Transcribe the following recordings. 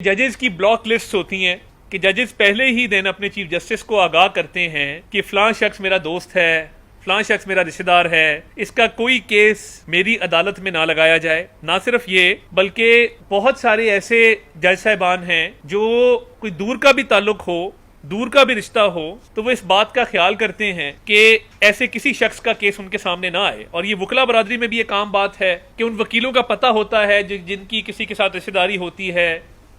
जजेस की block list होती हैं कि जजेस पहले ही दिन अपने चीफ जस्टिस को आगाह करते हैं कि फलां शख्स मेरा दोस्त है, फलां शख्स मेरा रिश्तेदार है, इसका कोई केस मेरी अदालत में ना लगाया जाए। ना सिर्फ ये बल्कि बहुत सारे ऐसे जज साहिबान हैं जो कोई दूर का भी ताल्लुक हो, दूर का भी रिश्ता हो, तो वो इस बात का ख्याल करते हैं कि ऐसे किसी शख्स का केस उनके सामने ना आए। और ये वकला बरादरी में भी एक आम बात है कि उन वकीलों का पता होता है जिनकी किसी के साथ रिश्तेदारी होती है,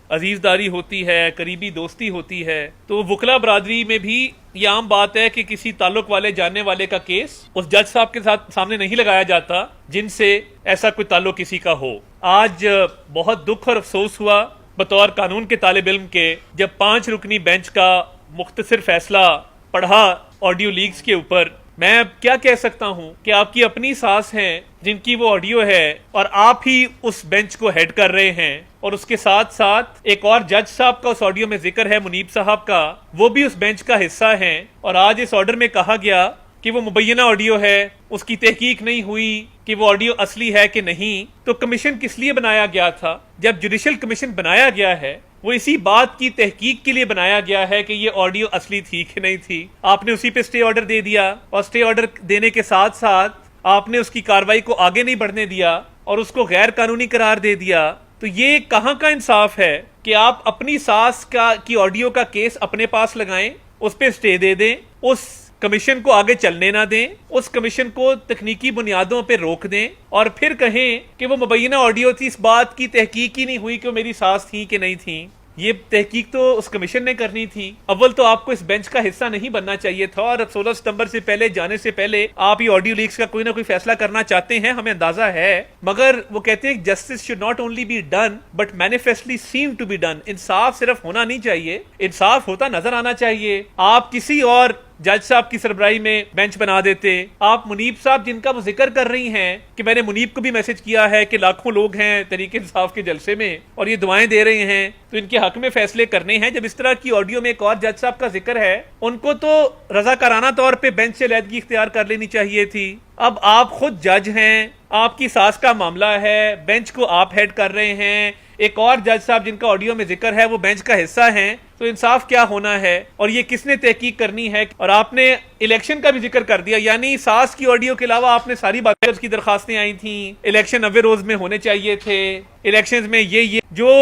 अजीजदारी होती है, करीबी दोस्ती होती है। तो वकला बरादरी में भी ये आम बात है कि किसी ताल्लुक वाले जानने वाले का केस उस जज साहब के साथ सामने नहीं लगाया जाता जिनसे ऐसा कोई ताल्लुक किसी का हो। आज बहुत दुख और अफसोस हुआ बतौर कानून के तालिब इल्म के जब 5 रुकनी बेंच का मुख्तसर फैसला पढ़ा ऑडियो लीक्स के ऊपर। मैं क्या कह सकता हूं कि आपकी अपनी सास हैं जिनकी वो ऑडियो है और आप ही उस बेंच को हेड कर रहे हैं, और उसके साथ साथ एक और जज साहब का उस ऑडियो में जिक्र है, मुनीब साहब का, वो भी उस बेंच का हिस्सा हैं। और आज इस ऑर्डर में कहा गया कि वो मुबैना ऑडियो है, उसकी तहकीक नहीं हुई कि वो ऑडियो असली है कि नहीं। तो कमीशन किस लिए बनाया गया था? जब जुडिशल कमीशन बनाया गया है वो इसी बात की तहकीक के लिए बनाया गया है कि ये ऑडियो असली थी कि नहीं थी। आपने उसी पे स्टे ऑर्डर दे दिया और स्टे ऑर्डर देने के साथ साथ आपने उसकी कार्रवाई को आगे नहीं बढ़ने दिया और उसको गैर कानूनी करार दे दिया। तो ये कहां का इंसाफ है कि आप अपनी सास की ऑडियो का केस अपने पास लगाएं, उस पे स्टे दे दें, उस कमीशन को आगे चलने ना दें, उस कमीशन को तकनीकी बुनियादों पे रोक दें और फिर कहें कि वो मुबैना ऑडियो थी, इस बात की तहकीक ही नहीं हुई कि वो मेरी सास थी कि नहीं थी। ये तहकीक तो उस कमीशन ने करनी थी। अव्वल तो आपको इस बेंच का हिस्सा नहीं बनना चाहिए था और 16 सितंबर से पहले जाने से पहले आप ये ऑडियो लीक्स का कोई ना कोई फैसला करना चाहते हैं, हमें अंदाजा है। मगर वो कहते हैं justice should not only be done but manifestly seem to be done. इंसाफ सिर्फ होना नहीं चाहिए, इंसाफ होता नजर आना चाहिए। आप किसी और जज साहब की सरबराही में बेंच बना देते। आप मुनीब साहब जिनका वो जिक्र कर रही हैं कि मैंने मुनीब को भी मैसेज किया है कि लाखों लोग हैं तहरीक इंसाफ के जलसे में और ये दुआएं दे रहे हैं, तो इनके हक में फैसले करने हैं। जब इस तरह की ऑडियो में एक और जज साहब का जिक्र है, उनको तो रजाकाराना तौर पे बेंच से अलहदगी इख्तियार कर लेनी चाहिए थी। अब आप खुद जज हैं, आपकी सास का मामला है, बेंच को आप हेड कर रहे हैं, एक और जज साहब जिनका ऑडियो में जिक्र है वो बेंच का हिस्सा हैं, तो इंसाफ क्या होना है और ये किसने तहकीक करनी है? और आपने इलेक्शन का भी जिक्र कर दिया, यानी सास की ऑडियो के अलावा आपने सारी बातें की दरखास्तें आई थी, इलेक्शन 90 रोज में होने चाहिए थे, इलेक्शंस में ये जो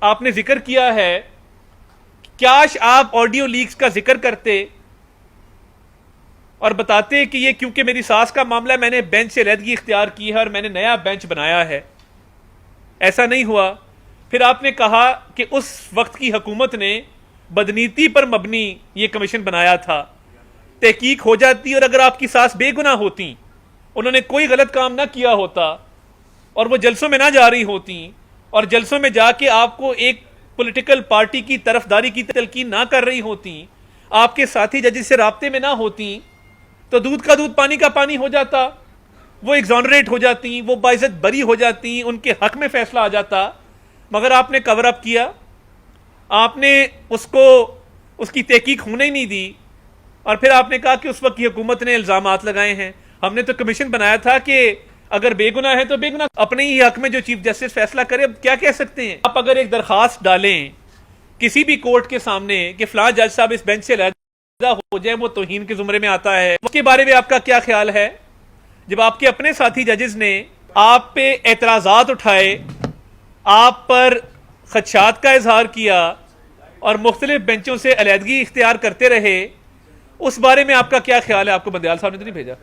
आपने जिक्र किया है, काश आप ऑडियो लीक्स का जिक्र करते और बताते कि ये क्योंकि मेरी सास का मामला है मैंने बेंच से अलहदगी इख्तियार की है और मैंने नया बेंच बनाया है। ऐसा नहीं हुआ। फिर आपने कहा कि उस वक्त की हुकूमत ने बदनीति पर मबनी ये कमीशन बनाया था। तहकीक हो जाती और अगर आपकी सास बेगुनाह होती, उन्होंने कोई गलत काम ना किया होता और वो जलसों में ना जा रही होती और जलसों में जाके आपको एक पॉलिटिकल पार्टी की तरफदारी की तलकीन ना कर रही होती, आपके साथी जजेस से राब्ते में ना होती, तो दूध का दूध पानी का पानी हो जाता, वो एग्जॉनरेट हो जाती, वो बाइज्जत बरी हो जाती, उनके हक में फैसला आ जाता। मगर आपने कवर अप किया, आपने उसको उसकी तहकीक होने ही नहीं दी और फिर आपने कहा कि उस वक्त की हुकूमत ने इल्जामात लगाए हैं। हमने तो कमीशन बनाया था कि अगर बेगुनाह है तो बेगुनाह, अपने ही हक में जो चीफ जस्टिस फैसला करे। अब क्या कह सकते हैं? आप अगर एक दरखास्त डालें किसी भी कोर्ट के सामने कि फलां जज साहब इस बेंच से अलहदा हो जाए, वो तौहीन के जुमरे में आता है, उसके बारे में आपका क्या ख्याल है? जब आपके अपने साथी जजेस ने आप पे एतराजात उठाए, आप पर खदशात का इजहार किया और मुख्तलिफ बेंचों से अलहदगी इख्तियार करते रहे, उस बारे में आपका क्या ख्याल है? आपको बंदयाल साहब ने तो नहीं भेजा।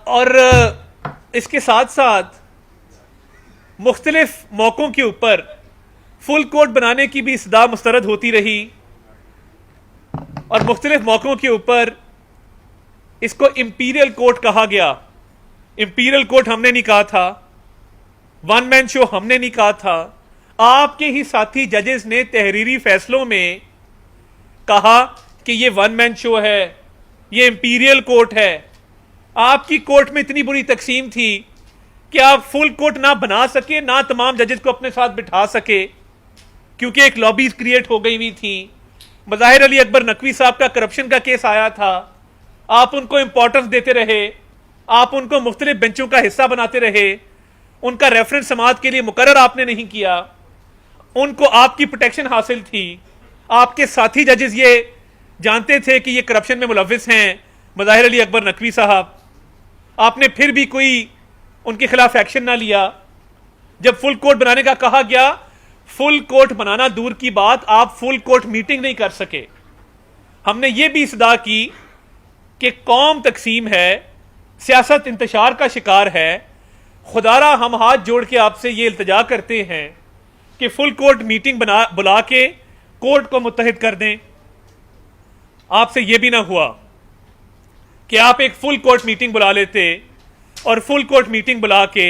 और इसके साथ साथ मुख्तलिफ मौकों के ऊपर फुल कोर्ट बनाने की भी सदा मुस्तरद होती रही और मुख्तलिफ मौकों के ऊपर इसको इंपीरियल कोर्ट कहा गया। इंपीरियल कोर्ट हमने नहीं कहा था, वन मैन शो हमने नहीं कहा था, आपके ही साथी जजेस ने तहरीरी फैसलों में कहा कि ये वन मैन शो है, ये इंपीरियल कोर्ट है। आपकी कोर्ट में इतनी बुरी तकसीम थी कि आप फुल कोर्ट ना बना सके, ना तमाम जजेस को अपने साथ बिठा सके, क्योंकि एक लॉबीज क्रिएट हो गई हुई थी। मज़ाहिर अली अकबर नकवी साहब का करप्शन का केस आया था, आप उनको इंपॉर्टेंस देते रहे, आप उनको मुख्तलिफ बेंचों का हिस्सा बनाते रहे, उनका रेफरेंस समाअत के लिए मुकर्रर आपने नहीं किया। उनको आपकी प्रोटेक्शन हासिल थी, आपके साथी जजेस ये जानते थे कि ये करप्शन में मुलविस हैं, मज़ाहिर अली अकबर नकवी साहब, आपने फिर भी कोई उनके खिलाफ एक्शन ना लिया। जब फुल कोर्ट बनाने का कहा गया, फुल कोर्ट बनाना दूर की बात, आप फुल कोर्ट मीटिंग नहीं कर सके। हमने ये भी सदा की कि कौम तकसीम है, सियासत इंतशार का शिकार है। खुदारा हम हाथ जोड़ के आपसे ये इल्तिजा करते हैं कि फुल कोर्ट मीटिंग बुला के कोर्ट को मुत्तहिद कर दें। आपसे यह भी ना हुआ कि आप एक फुल कोर्ट मीटिंग बुला लेते और फुल कोर्ट मीटिंग बुला के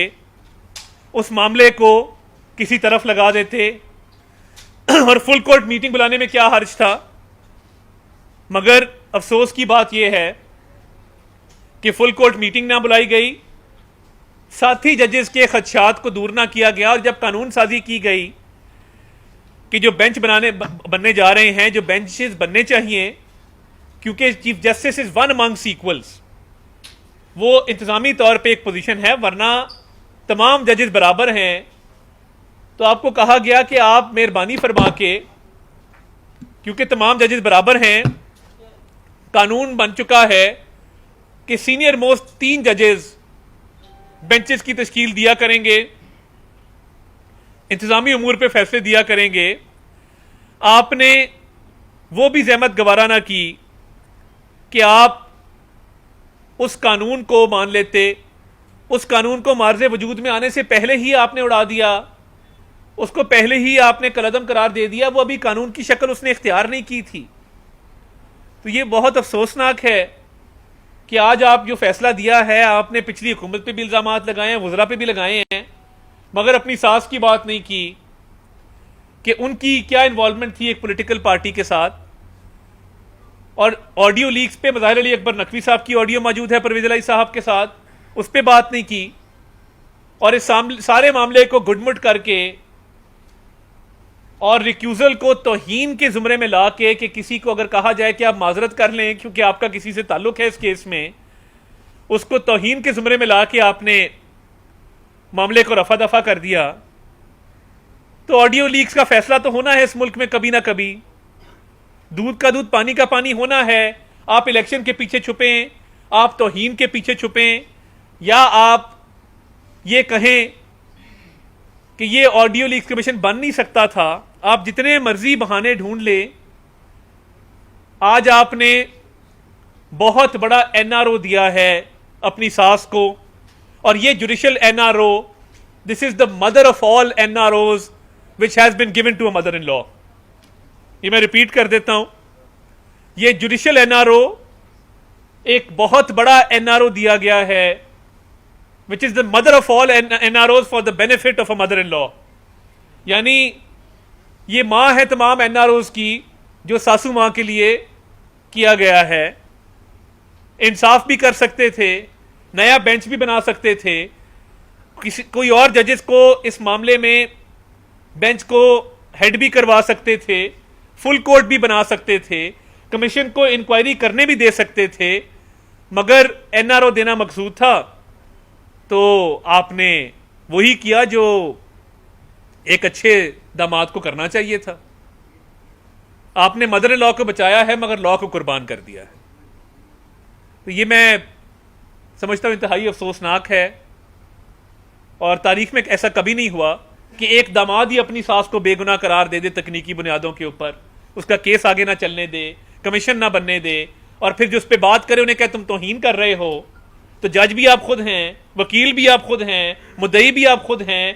उस मामले को किसी तरफ लगा देते। और फुल कोर्ट मीटिंग बुलाने में क्या हर्ज था? मगर अफसोस की बात यह है कि फुल कोर्ट मीटिंग ना बुलाई गई, साथी जजेस के खदशात को दूर ना किया गया, और जब कानून साजी की गई कि जो बेंच बनने जा रहे हैं, जो बेंचेस बनने चाहिए, क्योंकि chief justice is one amongst equals, वो इंतजामी तौर पे एक पोजीशन है, वरना तमाम जजेस बराबर हैं। तो आपको कहा गया कि आप मेहरबानी फरमा के, क्योंकि तमाम जजेस बराबर हैं, कानून बन चुका है कि सीनियर मोस्ट 3 जजेस बेंचेस की तश्कील दिया करेंगे, इंतजामी उमूर पे फैसले दिया करेंगे। आपने वो भी जहमत गवारा ना की कि आप उस कानून को मान लेते, उस कानून को मार्ज़े वजूद में आने से पहले ही आपने उड़ा दिया, उसको पहले ही आपने कलअदम करार दे दिया, वो अभी कानून की शक्ल उसने इख्तियार नहीं की थी। तो ये बहुत अफसोसनाक है कि आज आप जो फैसला दिया है, आपने पिछली हुकूमत पे भी इल्जाम लगाए हैं, वज़रा पे भी लगाए हैं, मगर अपनी सास की बात नहीं की कि उनकी क्या इन्वॉल्वमेंट थी एक पॉलिटिकल पार्टी के साथ। और ऑडियो लीक्स पे मज़ाहिर अली अकबर नकवी साहब की ऑडियो मौजूद है परवेज़ इलाही साहब के साथ, उस पर बात नहीं की। और इस सारे मामले को गुडमुट करके और रिक्यूजल को तौहीन के जुमरे में ला के कि किसी को अगर कहा जाए कि आप माजरत कर लें क्योंकि आपका किसी से ताल्लुक है इस केस में, उसको तौहीन के जुमरे में ला के आपने मामले को रफा दफा कर दिया। तो ऑडियो लीक्स का फैसला तो होना है इस मुल्क में कभी ना कभी, दूध का दूध पानी का पानी होना है। आप इलेक्शन के पीछे छुपें, आप तौहीन के पीछे छुपें, या आप ये कहें कि ये ऑडियो लीक्स कमीशन बन नहीं सकता था, आप जितने मर्जी बहाने ढूंढ ले। आज आपने बहुत बड़ा एनआरओ दिया है अपनी सास को, और ये judicial NRO, this is the mother of all NROs which has been given to a mother in law. ये मैं रिपीट कर देता हूं, ये जुडिशियल एनआरओ एक बहुत बड़ा एनआरओ दिया गया है which is the mother of all NROs for the benefit of a mother in law. यानी ये मां है तमाम एनआरओज की, जो सासू मां के लिए किया गया है। इंसाफ भी कर सकते थे, नया बेंच भी बना सकते थे, कोई और जजेस को इस मामले में बेंच को हेड भी करवा सकते थे, फुल कोर्ट भी बना सकते थे, कमीशन को इंक्वायरी करने भी दे सकते थे, मगर एनआरओ देना मकसूद था। तो आपने वही किया जो एक अच्छे दामाद को करना चाहिए था। आपने मदर इन लॉ को बचाया है मगर लॉ को कुर्बान कर दिया है। तो ये मैं समझता हूं इंतहाई अफसोसनाक है, और तारीख में ऐसा कभी नहीं हुआ कि एक दामाद ही अपनी सास को बेगुनाह करार दे दे तकनीकी बुनियादों के ऊपर, उसका केस आगे ना चलने दे, कमीशन ना बनने दे, और फिर जो उस पर बात करे उन्हें कहे तुम तौहीन कर रहे हो। तो जज भी आप खुद हैं, वकील भी आप खुद हैं, मुद्दई भी आप खुद हैं,